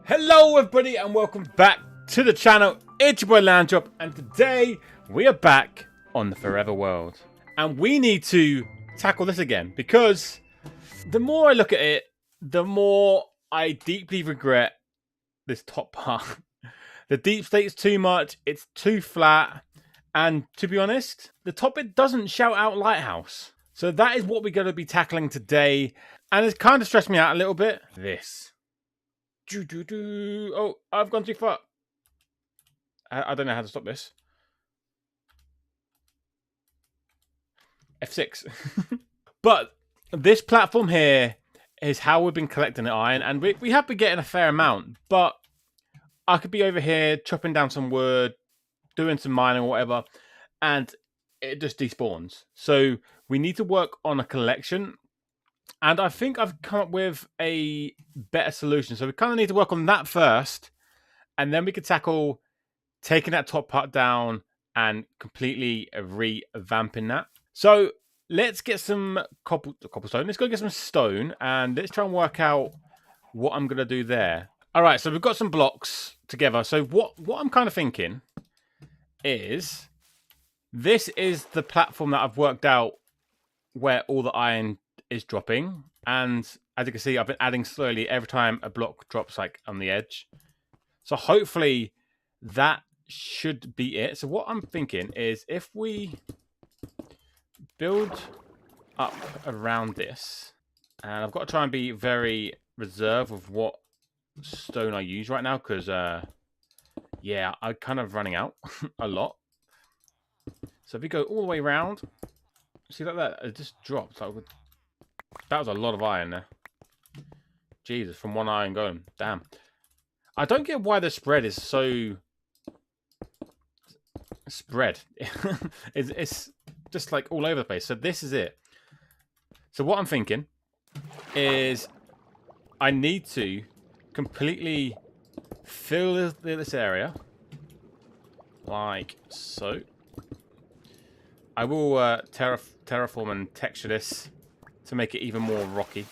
Hello everybody and welcome back to the channel. It's your boy Lambchop and today we are back on the Forever World. And we need to tackle this again because the more I look at it, the more I deeply regret this top part. The deep state's too much, it's too flat, and to be honest, the top bit doesn't shout out Lighthouse. So that is what we're going to be tackling today, and it's kind of stressed me out a little bit. This. Oh, I've gone too far. I don't know how to stop this. F6. But this platform here is how we've been collecting the iron, and we have been getting a fair amount, but I could be over here chopping down some wood, doing some mining or whatever, and it just despawns. So we need to work on a collection. And I think I've come up with a better solution. So we kind of need to work on that first. And then we could tackle taking that top part down and completely revamping that. So let's get some cobblestone. Let's go get some stone. And let's try and work out what I'm going to do there. All right, so we've got some blocks together. So what I'm kind of thinking is this is the platform that I've worked out where all the iron is dropping, and as you can see, I've been adding slowly every time a block drops like on the edge. So hopefully that should be it. So what I'm thinking is if we build up around this, and I've got to try and be very reserved with what stone I use right now because yeah, I'm kind of running out a lot. So if we go all the way around, see like that, it just drops. Like, that was a lot of iron there. Jesus, from one iron going. Damn. I don't get why the spread is so... spread. It's just like all over the place. So this is it. So what I'm thinking is I need to completely fill this area. Like so. I will terraform and texture this to make it even more rocky.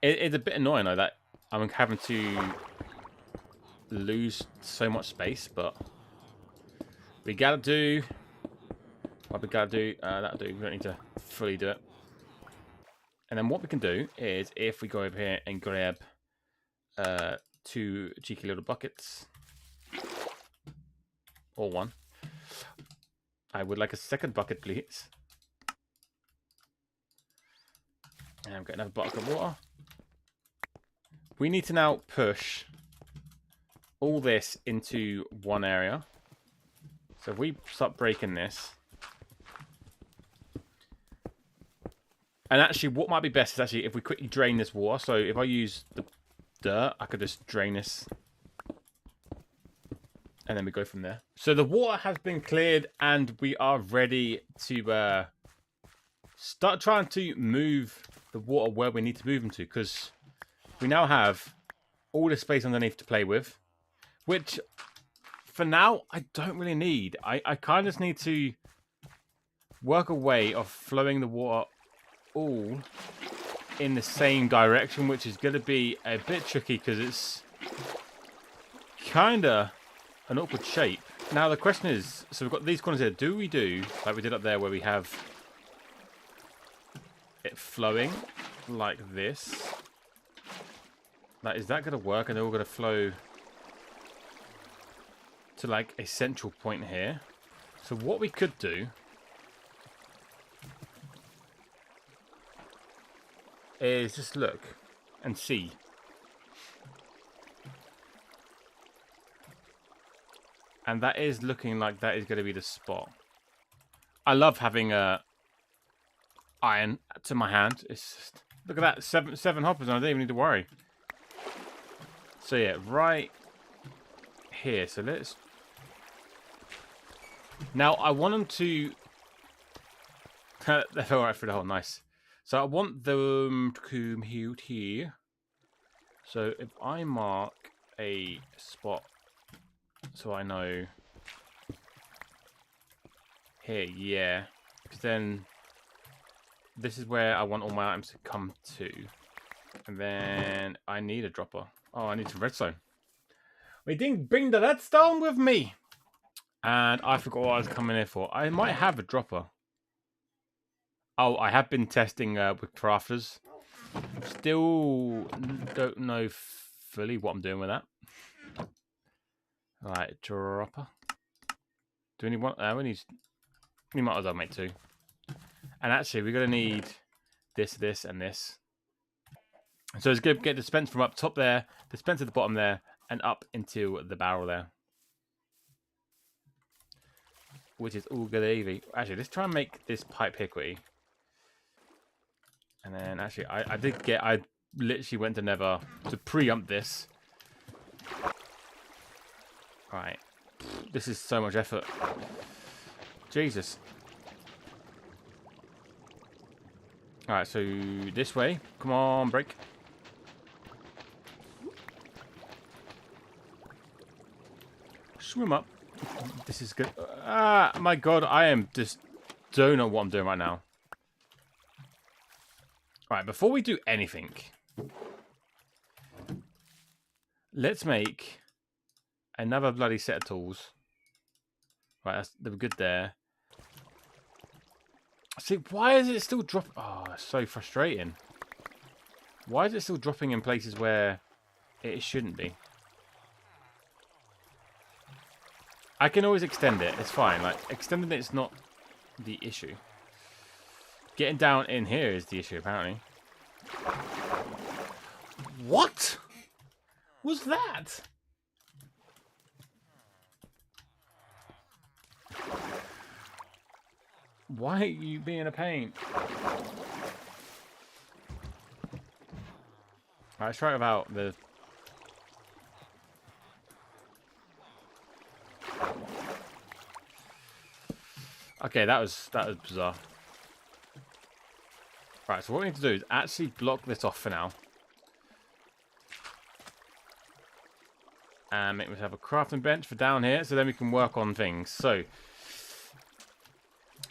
It's a bit annoying though that I'm having to lose so much space, but we gotta do what we gotta do. That'll do. We don't need to fully do it. And then what we can do is if we go over here and grab 2 cheeky little buckets, or 1. I would like a second bucket, please. And I've got another bucket of water. We need to now push all this into one area. So if we start breaking this. And actually, what might be best is actually if we quickly drain this water. So if I use the dirt, I could just drain this. And then we go from there. So the water has been cleared and we are ready to start trying to move the water where we need to move them to, because we now have all the space underneath to play with, which for now I don't really need. I kind of just need to work a way of flowing the water all in the same direction, which is going to be a bit tricky because it's kind of an awkward shape. Now the question is, so we've got these corners here. Do we do like we did up there where we have it flowing like this? Like, is that going to work? And they're all going to flow to like a central point here. So what we could do is just look and see. And that is looking like that is going to be the spot. I love having iron to my hand. It's just, look at that, seven hoppers, and I don't even need to worry. So yeah, right here. So let's. Now I want them to. They fell right through the hole. Nice. So I want them to come here. So if I mark a spot, so I know here, yeah, because then this is where I want all my items to come to, and then I need a dropper. Oh, I need some redstone. We didn't bring the redstone with me. And I forgot what I was coming here for. I might have a dropper. Oh, I have been testing with crafters. Still don't know fully what I'm doing with that. Right, dropper. Do we need one? We might as well make two. And actually, we're going to need this, and this. So it's going to get dispense from up top there, dispense at the bottom there, and up into the barrel there. Which is all good easy. Actually, let's try and make this pipe here quickly. And then actually, I literally went to Nether to preempt this. Right. This is so much effort. Jesus. Alright, so this way. Come on, break. Swim up. This is good. Ah, my god, I am just don't know what I'm doing right now. Right, before we do anything, let's make another bloody set of tools. Right, they were good there. See, why is it still dropping? Oh, it's so frustrating. Why is it still dropping in places where it shouldn't be? I can always extend it. It's fine. Like, extending it's not the issue. Getting down in here is the issue, apparently. What was that? Why are you being a pain? Alright, let's try it about the... Okay, that was bizarre. Right, so what we need to do is actually block this off for now. And make myself a crafting bench for down here, so then we can work on things. So,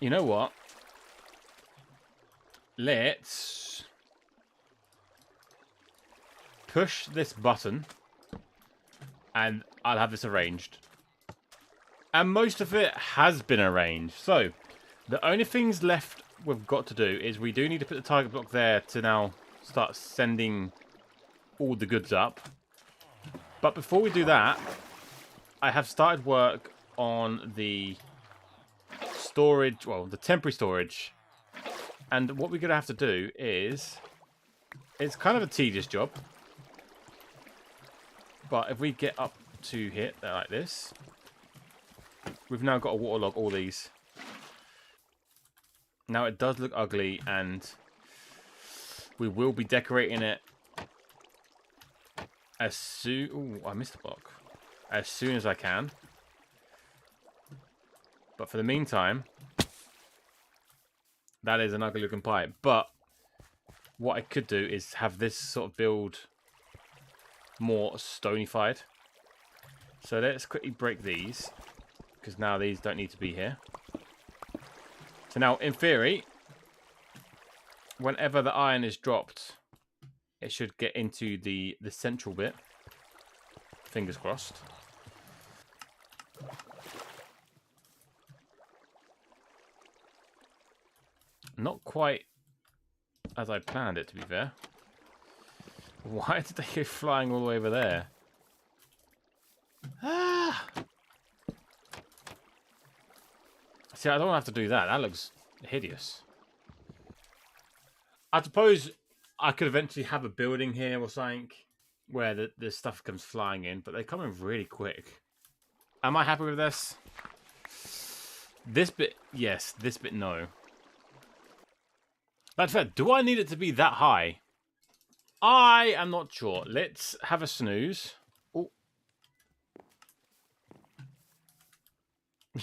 you know what? Let's push this button, and I'll have this arranged. And most of it has been arranged. So, the only things left we've got to do is we do need to put the target block there to now start sending all the goods up. But before we do that, I have started work on the storage, well, the temporary storage. And what we're going to have to do is, it's kind of a tedious job. But if we get up to here, like this, we've now got to waterlog all these. Now it does look ugly, and we will be decorating it as soon... Oh, I missed a block. As soon as I can. But for the meantime, that is an ugly looking pipe. But what I could do is have this sort of build more stonified. So let's quickly break these, because now these don't need to be here. So now, in theory, whenever the iron is dropped, it should get into the central bit. Fingers crossed. Not quite as I planned it, to be fair. Why did they go flying all the way over there? Ah! See, I don't have to do that. That looks hideous. I suppose I could eventually have a building here or something where the stuff comes flying in, but they come in really quick. Am I happy with this? This bit, yes. This bit, no. That's fair. Do I need it to be that high? I am not sure. Let's have a snooze. Oh.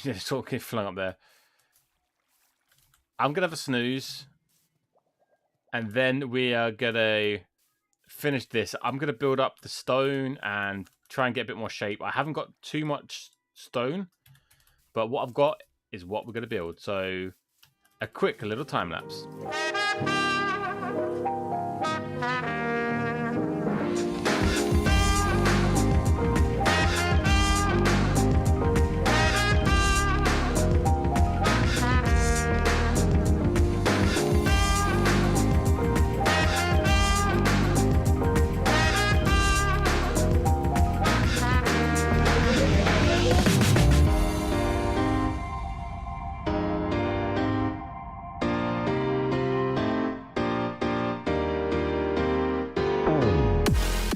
Yeah, sort of get flung up there. I'm going to have a snooze. And then we are going to finish this. I'm going to build up the stone and try and get a bit more shape. I haven't got too much stone. But what I've got is what we're going to build. So, a quick little time lapse.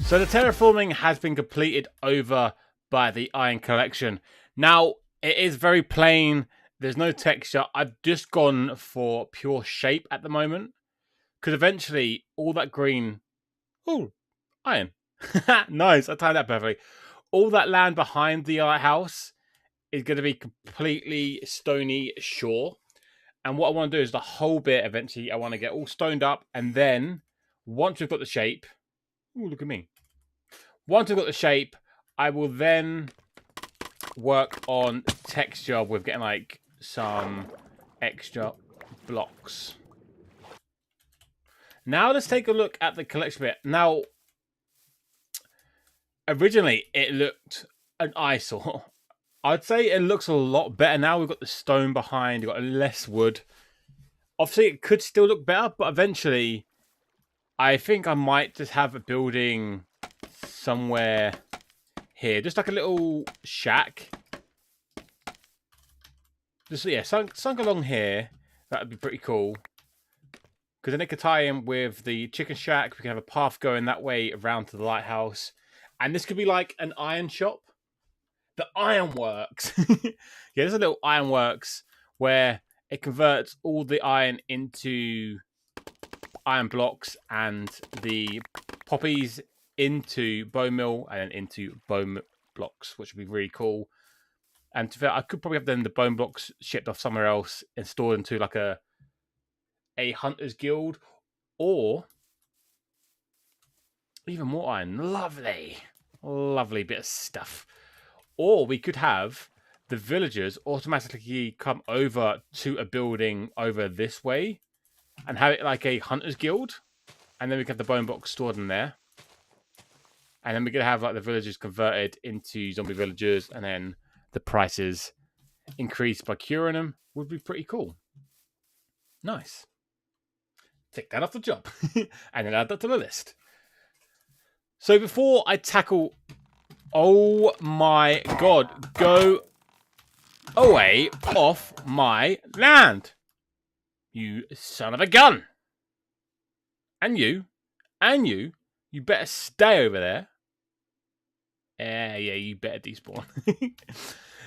So the terraforming has been completed over by the iron collection. Now, it is very plain. There's no texture. I've just gone for pure shape at the moment. Because eventually, all that green... Oh, iron. Nice, I timed that perfectly. All that land behind the lighthouse is going to be completely stony shore. And what I want to do is the whole bit, eventually, I want to get all stoned up. And then, once we've got the shape... Oh, look at me. Once I've got the shape, I will then work on texture with getting like some extra blocks. Now let's take a look at the collection bit. Now, originally it looked an eyesore. I'd say it looks a lot better now. We've got the stone behind, we've got less wood. Obviously, it could still look better, but eventually, I think I might just have a building somewhere here, just like a little shack. Just yeah, sunk along here. That'd be pretty cool. Because then it could tie in with the chicken shack. We can have a path going that way around to the lighthouse, and this could be like an iron shop. The ironworks. Yeah, there's a little ironworks where it converts all the iron into iron blocks and the poppies into bone meal and then into bone blocks, which would be really cool. And to be fair, I could probably have then the bone blocks shipped off somewhere else and stored into like a hunter's guild, or even more iron. Lovely bit of stuff. Or we could have the villagers automatically come over to a building over this way and have it like a hunter's guild, and then we can have the bone box stored in there. And then we're going to have like the villagers converted into zombie villagers, and then the prices increased by curing them. Would be pretty cool. Nice. Take that off the job. And then add that to the list. So before I tackle... Oh my god. Go away off my land. You son of a gun. And you. You better stay over there. Yeah, you better despawn.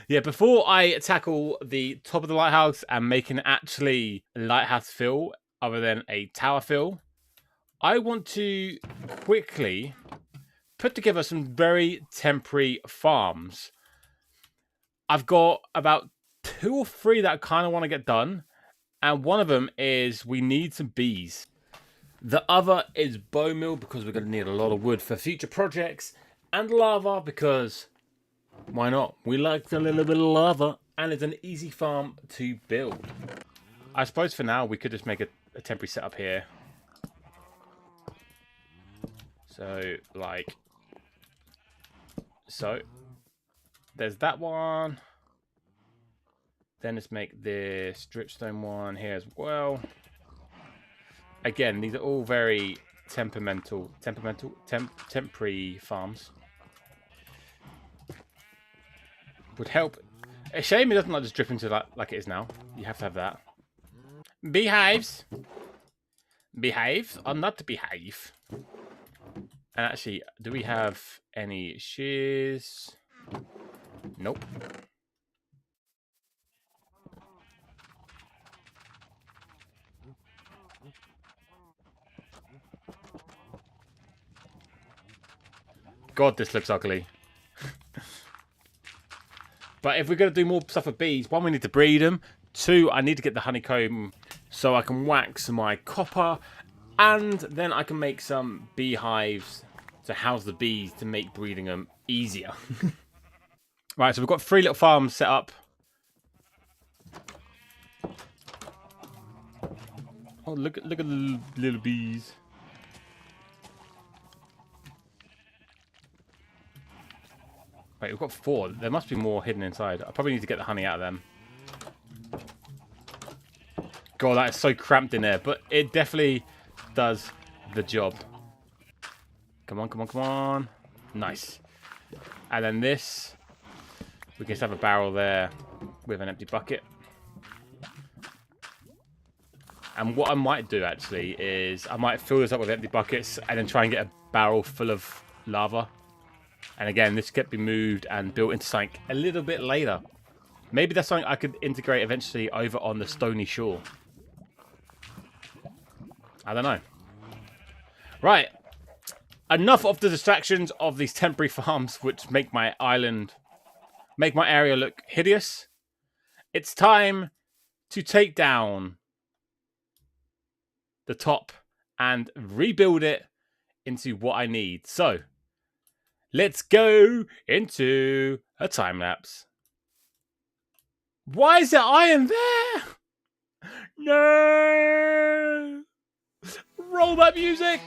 Yeah, before I tackle the top of the lighthouse and making actually a lighthouse feel other than a tower feel, I want to quickly put together some very temporary farms. I've got about 2 or 3 that I kind of want to get done, and one of them is we need some bees. The other is bone meal because we're going to need a lot of wood for future projects, and lava because why not? We like a little bit of lava, and it's an easy farm to build. I suppose for now we could just make a temporary setup here. So, like, so there's that one. Then let's make this dripstone one here as well. Again, these are all very temperamental, temporary farms. Would help. A shame it doesn't like just drip into like it is now. You have to have that. Beehives. Behave or not to behave. And actually, do we have any shears? Nope. God, this looks ugly. But if we're going to do more stuff with bees, 1, we need to breed them. 2, I need to get the honeycomb so I can wax my copper. And then I can make some beehives to house the bees to make breeding them easier. Right, so we've got 3 little farms set up. Oh, look at the little bees. Wait, we've got 4. There must be more hidden inside. I probably need to get the honey out of them. God, that is so cramped in there. But it definitely does the job. Come on. Nice. And then this. We can just have a barrel there with an empty bucket. And what I might do, actually, is I might fill this up with empty buckets and then try and get a barrel full of lava. And again, this could be moved and built into something a little bit later. Maybe that's something I could integrate eventually over on the stony shore. I don't know. Right. Enough of the distractions of these temporary farms, which make my area look hideous. It's time to take down the top and rebuild it into what I need. So, let's go into a time lapse. Why is there iron there? No! Roll that music!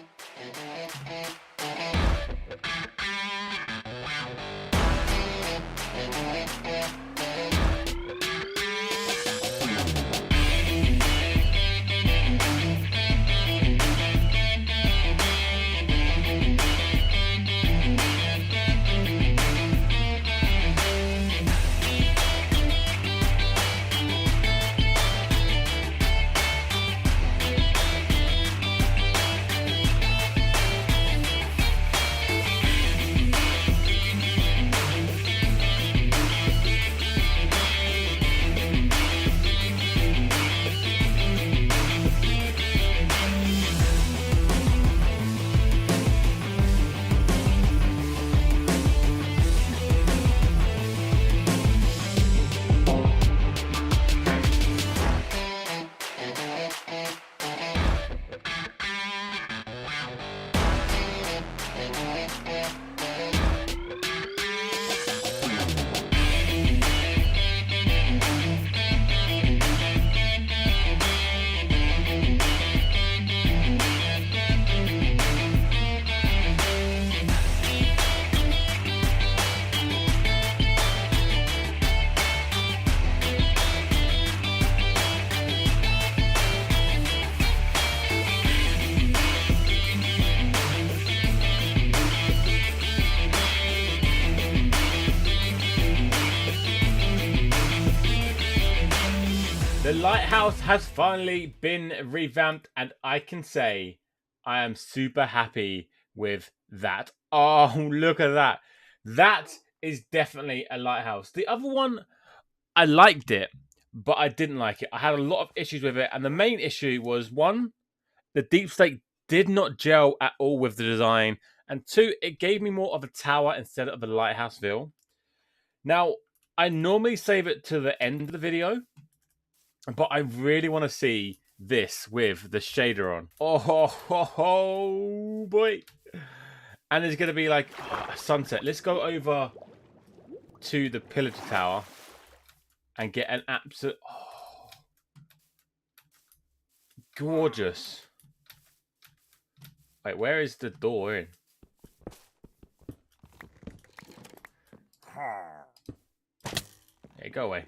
The lighthouse has finally been revamped, and I can say I am super happy with that. Oh, look at that. That is definitely a lighthouse. The other one, I liked it, but I didn't like it. I had a lot of issues with it, and the main issue was, one, the deep slate did not gel at all with the design, and two, it gave me more of a tower instead of a lighthouse feel. Now, I normally save it to the end of the video, but I really want to see this with the shader on. Oh, boy. And there's going to be like a sunset. Let's go over to the pillager tower and get an absolute... Oh, gorgeous. Wait, where is the door in? Yeah, go away.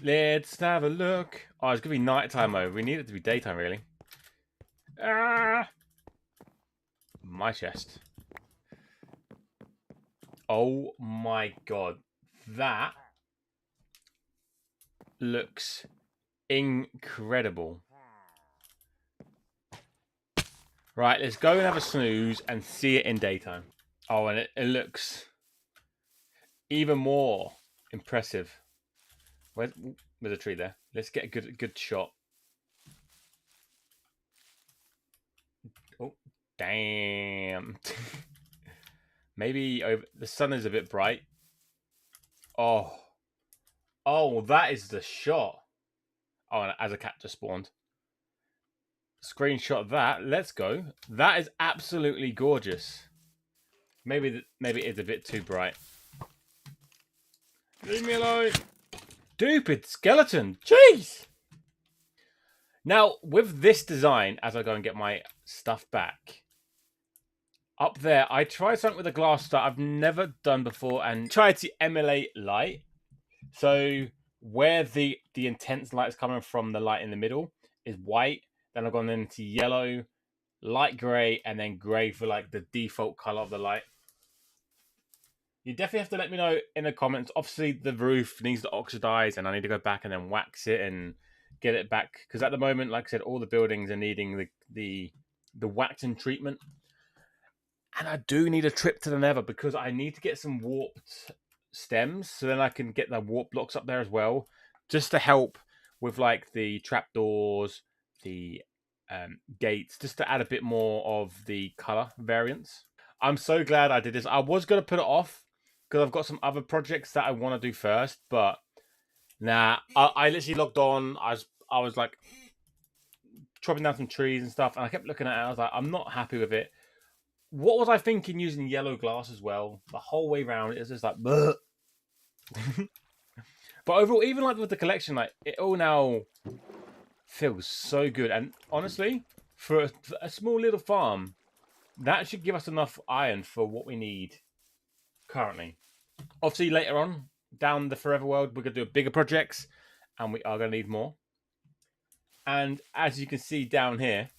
Let's have a look. Oh, it's going to be nighttime mode. We need it to be daytime, really. Ah! My chest. Oh my god. That looks incredible. Right, let's go and have a snooze and see it in daytime. Oh, and it looks even more impressive. Where's a tree there? Let's get a good shot. Oh, damn. Maybe over the sun is a bit bright. Oh, that is the shot. Oh, and as a cat just spawned. Screenshot that. Let's go. That is absolutely gorgeous. Maybe it's a bit too bright. Leave me alone. Stupid skeleton. Jeez. Now, with this design, as I go and get my stuff back, up there, I tried something with a glass that I've never done before and tried to emulate light. So where the intense light is coming from, the light in the middle is white. Then I've gone into yellow, light grey, and then grey for like the default colour of the light. You definitely have to let me know in the comments. Obviously, the roof needs to oxidize, and I need to go back and then wax it and get it back. Because at the moment, like I said, all the buildings are needing the waxing treatment. And I do need a trip to the Nether because I need to get some warped stems so then I can get the warp blocks up there as well, just to help with like the trapdoors, the gates, just to add a bit more of the color variance. I'm so glad I did this. I was going to put it off because I've got some other projects that I want to do first, but nah, I literally logged on. I was like chopping down some trees and stuff, and I kept looking at it. I was like, I'm not happy with it. What was I thinking using yellow glass as well? The whole way around, it's just like, but overall, even like with the collection, like it all now feels so good. And honestly, for a small little farm, that should give us enough iron for what we need currently. Obviously, later on down the Forever World, we're gonna do bigger projects, and we are gonna need more. And as you can see down here,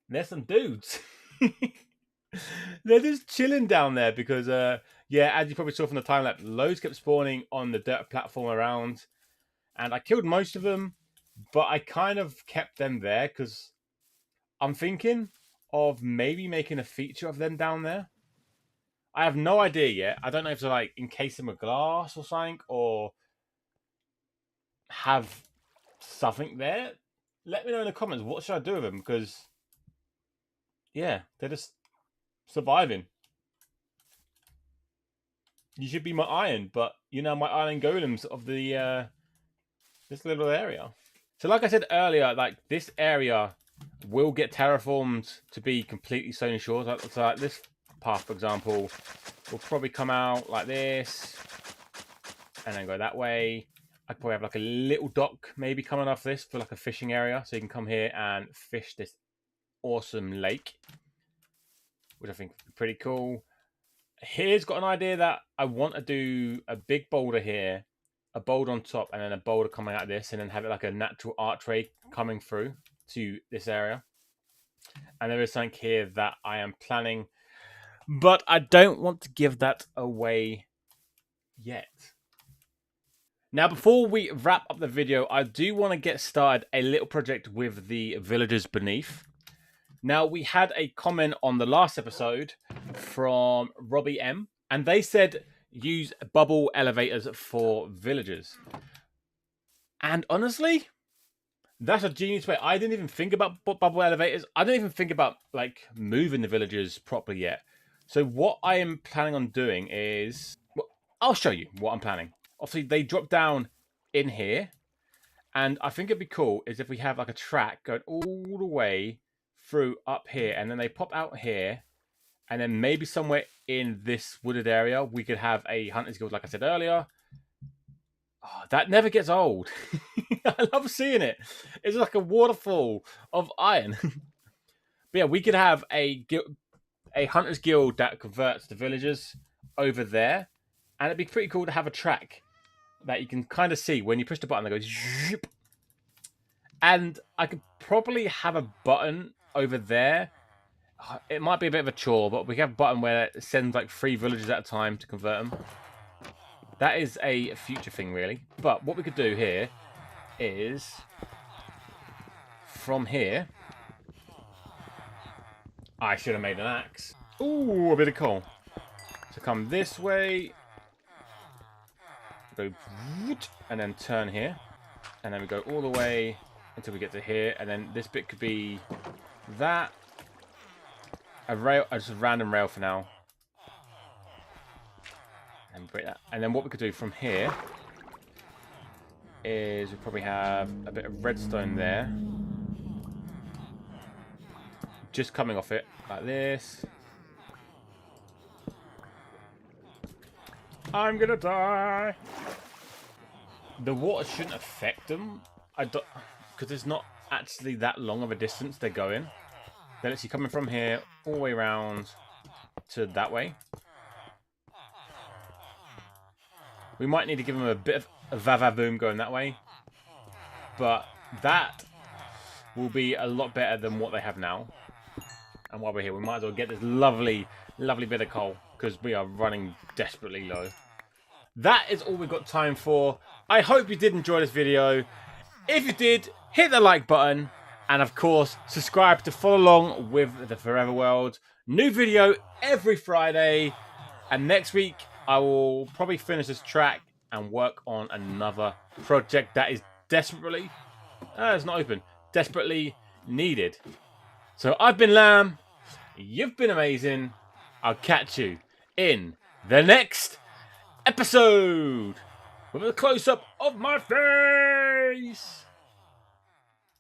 there's some dudes. They're just chilling down there because, yeah, as you probably saw from the time lapse, loads kept spawning on the dirt platform around, and I killed most of them, but I kind of kept them there because I'm thinking of maybe making a feature of them down there. I have no idea yet. I don't know if to like encase them with glass or something, or have something there. Let me know in the comments. What should I do with them? Because, yeah, they're just surviving. You should be my iron, but you know my iron golems of the this little area. So like I said earlier, like this area will get terraformed to be completely stone shores. So like this path, for example, will probably come out like this and then go that way. I could probably have like a little dock maybe coming off this for like a fishing area, so you can come here and fish this awesome lake, which I think would be pretty cool. Here's got an idea that I want to do a big boulder here, a boulder on top, and then a boulder coming out of this, and then have it like a natural archway coming through to this area. And there is something here that I am planning, but I don't want to give that away yet. Now, before we wrap up the video, I do want to get started a little project with the villagers beneath. Now, we had a comment on the last episode from Robbie M, and they said use bubble elevators for villagers. And honestly, that's a genius way. I didn't even think about bubble elevators. I didn't even think about like moving the villagers properly yet. So what I am planning on doing is, well, I'll show you what I'm planning. Obviously, they drop down in here, and I think it'd be cool is if we have like a track going all the way through up here, and then they pop out here, and then maybe somewhere in this wooded area we could have a hunter's guild, like I said earlier. Oh, that never gets old. I love seeing it. It's like a waterfall of iron. But yeah, we could have a hunter's guild that converts the villagers over there, and it'd be pretty cool to have a track that you can kind of see when you push the button that goes zoop. And I could probably have a button over there. It might be a bit of a chore, but we have a button where it sends like 3 villagers at a time to convert them. That is a future thing, really. But what we could do here is from here. I should have made an axe. Ooh, a bit of coal. So come this way. Go and then turn here. And then we go all the way until we get to here. And then this bit could be that. A rail, just a random rail for now. And break that. And then what we could do from here is we probably have a bit of redstone there. Just coming off it like this. I'm gonna die. The water shouldn't affect them. I don't, because it's not actually that long of a distance they're going. They're literally coming from here all the way around to that way. We might need to give them a bit of a va-va-boom going that way, but that will be a lot better than what they have now. And while we're here, we might as well get this lovely, lovely bit of coal because we are running desperately low. That is all we've got time for. I hope you did enjoy this video. If you did, hit the like button. And of course, subscribe to follow along with the Forever World. New video every Friday. And next week, I will probably finish this track and work on another project that is desperately... it's not open. Desperately needed. So I've been Lamb. You've been amazing. I'll catch you in the next episode with a close-up of my face.